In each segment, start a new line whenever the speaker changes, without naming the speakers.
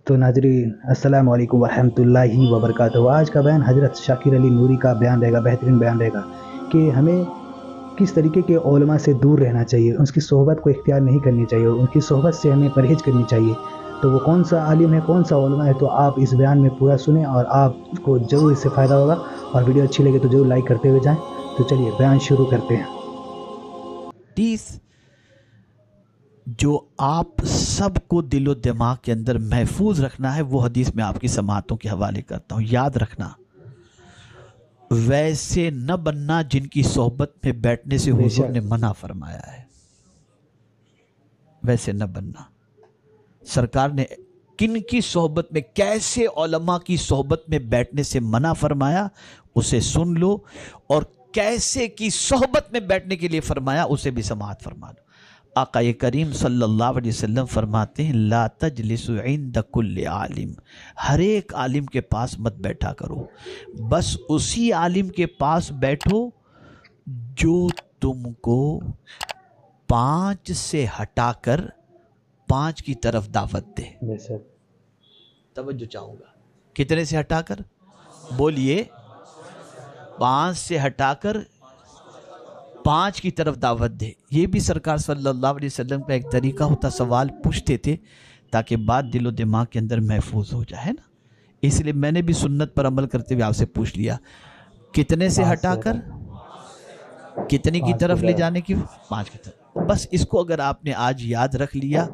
تو ناظرین السلام علیکم ورحمۃ اللہ وبرکاتہ۔ آج کا بیان حضرت شاکر علی نوری کا بیان رہے گا، بہترین بیان رہے گا کہ ہمیں کس طریقے کے علماء سے دور رہنا چاہیے، ان کی صحبت کو اختیار نہیں کرنی چاہیے اور ان کی صحبت سے ہمیں پرہیز کرنی چاہیے۔ تو وہ کون سا عالم ہے، کون سا علماء ہے، تو آپ اس بیان میں پورا سنیں اور آپ کو ضرور اس سے فائدہ ہوگا، اور ویڈیو اچھی لگے تو ضرور لائک کرتے ہوئے جائیں۔ تو چلیے بیان شروع کرتے ہیں۔
حدیث جو آپ سب کو دل و دماغ کے اندر محفوظ رکھنا ہے، وہ حدیث میں آپ کی سماعتوں کے حوالے کرتا ہوں۔ یاد رکھنا، ویسے نہ بننا جن کی صحبت میں بیٹھنے سے حضور نے منع فرمایا ہے۔ ویسے نہ بننا، سرکار نے کن کی صحبت میں، کیسے علماء کی صحبت میں بیٹھنے سے منع فرمایا اسے سن لو، اور کیسے کی صحبت میں بیٹھنے کے لیے فرمایا اسے بھی سماعت فرما لو۔ آقا کریم صلی اللہ علیہ وسلم فرماتے ہیں لا تجلسوا عند کل عالم، ہر ایک عالم کے پاس مت بیٹھا کرو، بس اسی عالم کے پاس بیٹھو جو تم کو 5 سے ہٹا کر 5 کی طرف دعوت دے۔ توجہ چاہوں گا، کتنے سے ہٹا کر؟ بولیے، 5 سے ہٹا کر 5 کی طرف دعوت دے۔ یہ بھی سرکار صلی اللہ علیہ وسلم کا ایک طریقہ ہوتا، سوال پوچھتے تھے تاکہ بات دل و دماغ کے اندر محفوظ ہو جائے نا۔ اس لیے میں نے بھی سنت پر عمل کرتے ہوئے آپ سے پوچھ لیا، کتنے سے ہٹا کر کتنے کی طرف لے جانے کی؟ 5 کی طرف۔ بس اس کو اگر آپ نے آج یاد رکھ لیا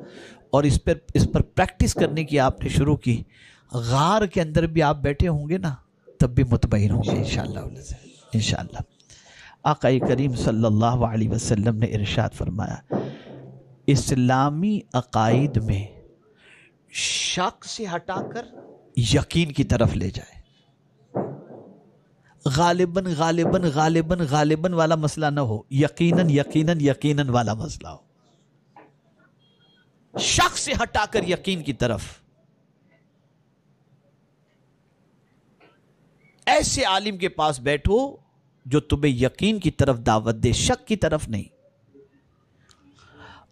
اور اس پر پریکٹس کرنے کی آپ نے شروع کی، غار کے اندر بھی آپ بیٹھے ہوں گے نا، تب بھی مطمئن ہوں گے انشاءاللہ انشاءاللہ۔ آقا کریم صلی اللہ علیہ وسلم نے ارشاد فرمایا، اسلامی عقائد میں شک سے ہٹا کر یقین کی طرف لے جائے۔ غالباً غالباً غالباً غالباً والا مسئلہ نہ ہو، یقیناً یقیناً یقیناً والا مسئلہ ہو۔ شک سے ہٹا کر یقین کی طرف۔ ایسے عالم کے پاس بیٹھو جو تمہیں یقین کی طرف دعوت دے، شک کی طرف نہیں۔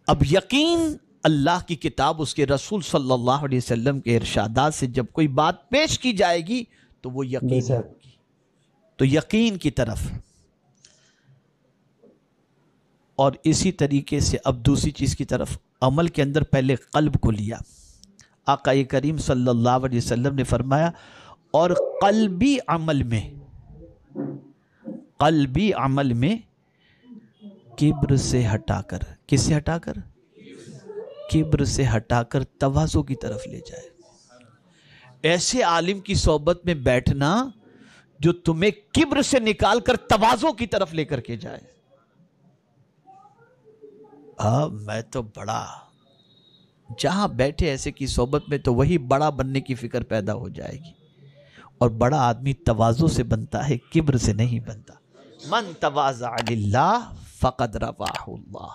اب یقین اللہ کی کتاب، اس کے رسول صلی اللہ علیہ وسلم کے ارشادات سے جب کوئی بات پیش کی جائے گی تو وہ یقین ہوگی، تو یقین کی طرف۔ اور اسی طریقے سے اب دوسری چیز کی طرف، عمل کے اندر پہلے قلب کو لیا۔ آقا کریم صلی اللہ علیہ وسلم نے فرمایا، اور قلبی عمل میں کبر سے ہٹا کر، کس سے ہٹا کر؟ کبر سے ہٹا کر تواضع کی طرف لے جائے۔ ایسے عالم کی صحبت میں بیٹھنا جو تمہیں کبر سے نکال کر تواضع کی طرف لے کر کے جائے۔ میں تو بڑا، جہاں بیٹھے ایسے کی صحبت میں تو وہی بڑا بننے کی فکر پیدا ہو جائے گی، اور بڑا آدمی تواضع سے بنتا ہے، کبر سے نہیں بنتا۔ من تواضع للہ فقد رفعہ اللہ۔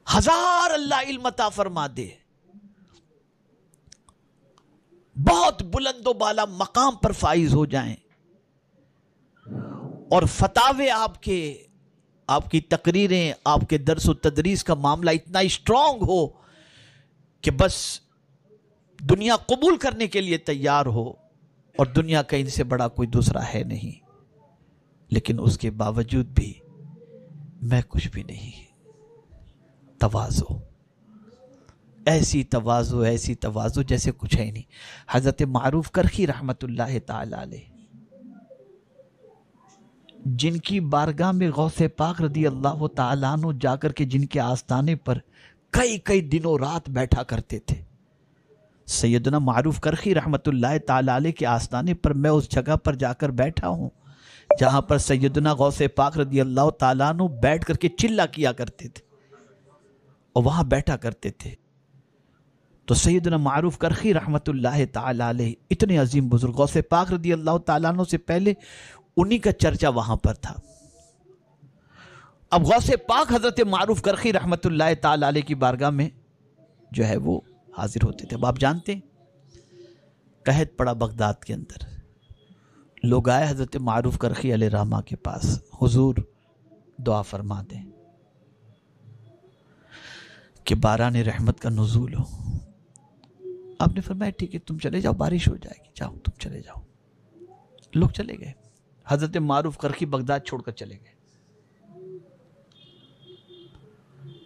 1000 اللہ علم عطا فرما دے، بہت بلند و بالا مقام پر فائز ہو جائیں، اور فتاوے آپ کی تقریریں، آپ کے درس و تدریس کا معاملہ اتنا اسٹرانگ ہو کہ بس دنیا قبول کرنے کے لیے تیار ہو، اور دنیا کا ان سے بڑا کوئی دوسرا ہے نہیں، لیکن اس کے باوجود بھی میں کچھ بھی نہیں۔ تواضع، ایسی تواضع جیسے کچھ ہے نہیں۔ حضرت معروف کرخی رحمت اللہ تعالی علیہ، جن کی بارگاہ میں غوث پاک رضی اللہ تعالیٰ عنہ جا کر کے جن کے آستانے پر کئی دنوں رات بیٹھا کرتے تھے، سیدنا معروف کرخی رحمت اللہ تعالیٰ علیہ کے آستانے پر میں اس جگہ پر جا کر بیٹھا ہوں جہاں پر سیدنا غوث پاک رضی اللہ تعالیٰ عنہ بیٹھ کر کے چلا کیا کرتے تھے، اور وہاں بیٹھا کرتے تھے۔ تو سیدنا معروف کرخی رحمت اللہ تعالیٰ علیہ اتنے عظیم بزرگ، غوث پاک رضی اللہ تعالیٰ عنہ سے پہلے انہی کا چرچا وہاں پر تھا۔ اب غوث پاک حضرت معروف کرخی رحمت اللہ تعالیٰ علیہ کی بارگاہ میں جو ہے وہ حاضر ہوتے تھے۔ اب آپ جانتے ہیں، قحط پڑا بغداد کے اندر، لوگ آئے حضرت معروف کرخی علیہ رحمہ کے پاس، حضور دعا فرما دیں۔ کہ बारान रहमत का नुज़ूल हो। आपने फरमाया ठीक है तुम चले जाओ, बारिश हो जाएगी, जाओ तुम चले जाओ। लोग चले गए। हजरत मारूफ करखी बगदाद छोड़कर चले गए।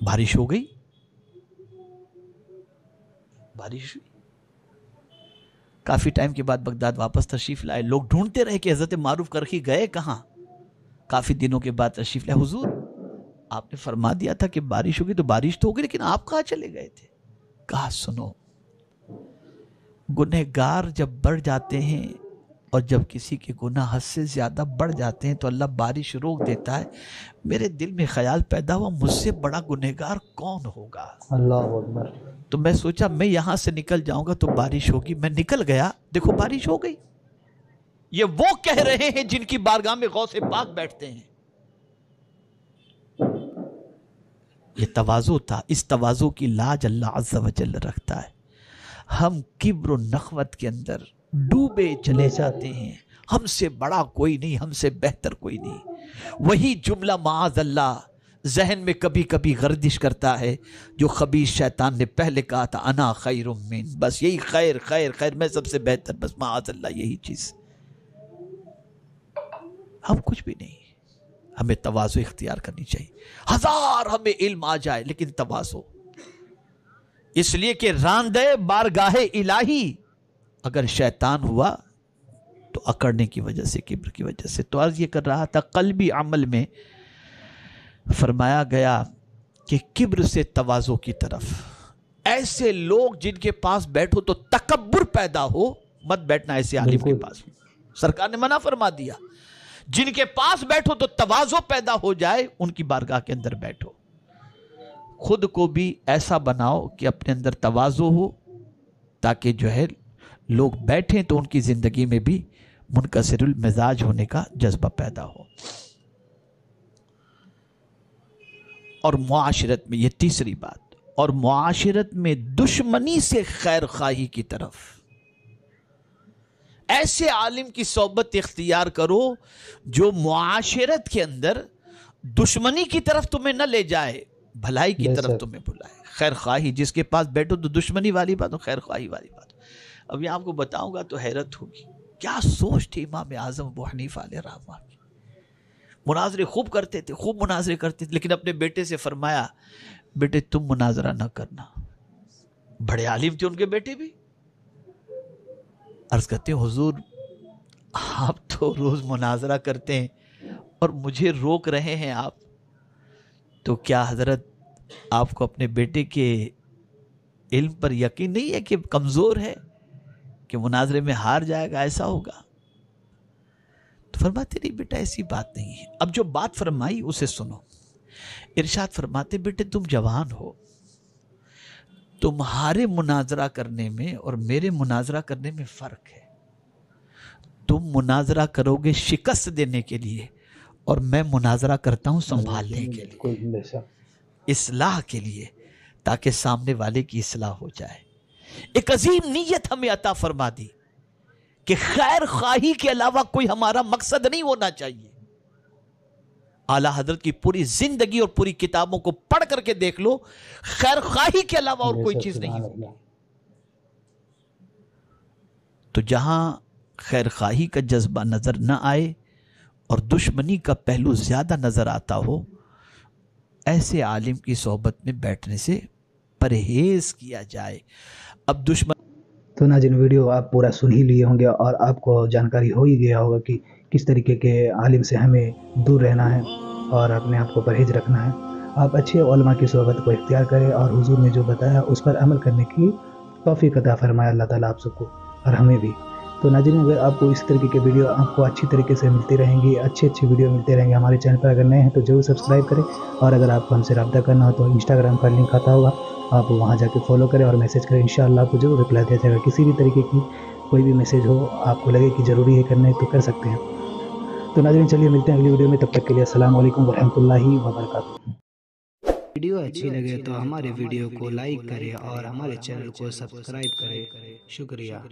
बारिश हो गई, बारिश हुई। काफी टाइम के बाद बगदाद वापस तशरीफ लाए। लोग ढूंढते रहे कि हजरत मारूफ करखी गए कहां। काफी दिनों के बाद तशरीफ लाए। हुजूर आपने फरमा दिया था कि बारिश होगी, तो बारिश तो होगी, लेकिन आप कहां चले गए थे। कहा सुनो, गुनहगार जब बढ़ जाते हैं और जब किसी के गुनाह हद से ज्यादा बढ़ जाते हैं तो अल्लाह बारिश रोक देता है। मेरे दिल में ख्याल पैदा हुआ मुझसे बड़ा गुनहगार कौन होगा।
अल्लाह अकबर।
तो मैं सोचा मैं यहां से निकल जाऊंगा तो बारिश होगी। मैं निकल गया, देखो बारिश हो गई। ये वो कह रहे हैं जिनकी बारगाह में गौसे पाक बैठते हैं। ये तवाज़ु था। इस तवाज़ु की लाज अल्लाह अज़्ज़ा व जल्ल रखता है। हम किब्र और नखवत के अंदर डूबे चले जाते हैं। हमसे बड़ा कोई नहीं, हमसे बेहतर कोई नहीं। वही जुमला माज़ अल्लाह जहन में कभी कभी गर्दिश करता है जो खबीस शैतान ने पहले कहा था, अना खैरुम मिन, बस यही खैर खैर खैर, मैं सबसे बेहतर, बस माज़ अल्लाह यही चीज। हम कुछ भी नहीं। हमें तवाज़ु इख्तियार करनी चाहिए। हजार हमें इल्म आ जाए लेकिन तवाज़ु, इसलिए कि रांदे बारगाहे इलाही अगर शैतान हुआ तो अकड़ने की वजह से, किब्र की वजह से। तो अर्ज ये कर रहा था, कल्बी अमल में फरमाया गया कि किब्र से तवाज़ु की तरफ। ऐसे लोग जिनके पास बैठो तो तकब्बुर पैदा हो, मत बैठना ऐसे आलिम के पास। सरकार ने मना फरमा दिया। जिनके पास बैठो तो तवाज़ु पैदा हो जाए, उनकी बारगाह के अंदर बैठो। खुद को भी ऐसा बनाओ कि अपने अंदर तवाज़ु हो, ताकि जो है लोग बैठें तो उनकी जिंदगी में भी मुनकसिरुल मिजाज होने का जज्बा पैदा हो। और मुआशरत में, ये तीसरी बात, और मुआशरत में दुश्मनी से खैर खाही की तरफ। ऐसे आलिम की सोबत इख्तियार करो जो मुआशरत के अंदर दुश्मनी की तरफ तुम्हें न ले जाए, भलाई की तरफ तुम्हें बुलाए। खैर खाही, जिसके पास बैठो तो दुश्मनी वाली बात हो, खैर खाही वाली बात। अब ये आपको बताऊंगा तो हैरत होगी। क्या सोच थी इमाम आजम अबू हनीफा अलैहिर्रहमा की। मुनाजरे खूब करते थे, खूब मुनाजरे करते थे, लेकिन अपने बेटे से फरमाया, बेटे तुम मुनाजरा ना करना। बड़े आलिम थे उनके बेटे भी। अर्ज करते हैं, हुजूर आप तो रोज मुनाजरा करते हैं और मुझे रोक रहे हैं आप, तो क्या हजरत आपको अपने बेटे के इल्म पर यकीन नहीं है कि कमजोर है, कि मुनाजरे में हार जाएगा, ऐसा होगा। तो फरमाते नहीं बेटा ऐसी बात नहीं है। अब जो बात फरमाई उसे सुनो। इरशाद फरमाते, बेटे तुम जवान हो, तुम्हारे मुनाजरा करने में और मेरे मुनाजरा करने में फर्क है। तुम मुनाजरा करोगे शिकस्त देने के लिए और मैं मुनाजरा करता हूं संभालने के लिए, इस्लाह के लिए, ताकि सामने वाले की इस्लाह हो जाए। एक अजीम नीयत हमें अता फरमा दी कि खैर खाही के अलावा कोई हमारा मकसद नहीं होना चाहिए। आला हजरत की पूरी जिंदगी और पूरी किताबों को पढ़ करके देख लो, खैर खाही के अलावा और कोई चीज नहीं होगी। तो जहां खैर खाही का जज्बा नजर न आए और दुश्मनी का पहलू ज्यादा नजर आता हो, ऐसे आलिम की सोहबत में बैठने से परहेज किया जाए। अब दुश्मन
तो नाज़रीन, वीडियो आप पूरा सुन ही लिए होंगे और आपको जानकारी हो ही गया होगा कि किस तरीके के आलिम से हमें दूर रहना है और अपने आप को परहेज रखना है। आप अच्छे उलमा की सोहबत को इख्तियार करें और हुजूर ने जो बताया उस पर अमल करने की तौफीक अता फरमाए अल्लाह ताला आप सबको और हमें भी। तो नाज़रीन, अगर आपको इस तरीके के वीडियो आपको अच्छी तरीके से मिलती रहेंगी, अच्छी वीडियो मिलते रहेंगे हमारे चैनल पर। अगर नए हैं तो जरूर सब्सक्राइब करें और अगर आपको हमसे रब्ता करना हो तो इंस्टाग्राम का लिंक आता होगा, आप वहां जाके फॉलो करें और मैसेज करें। इंशाअल्लाह आपको जरूर रिप्लाई दिया जाएगा। किसी भी तरीके की कोई भी मैसेज हो, आपको लगे कि ज़रूरी है करना है तो कर सकते हैं। तो नाज़रीन चलिए मिलते हैं अगली वीडियो में, तब तक के लिए अस्सलाम वालेकुम वरहमतुल्लाहि वबरकातुहू।
वीडियो अच्छी लगे तो हमारे वीडियो को लाइक करें और हमारे चैनल को सब्सक्राइब करें। शुक्रिया।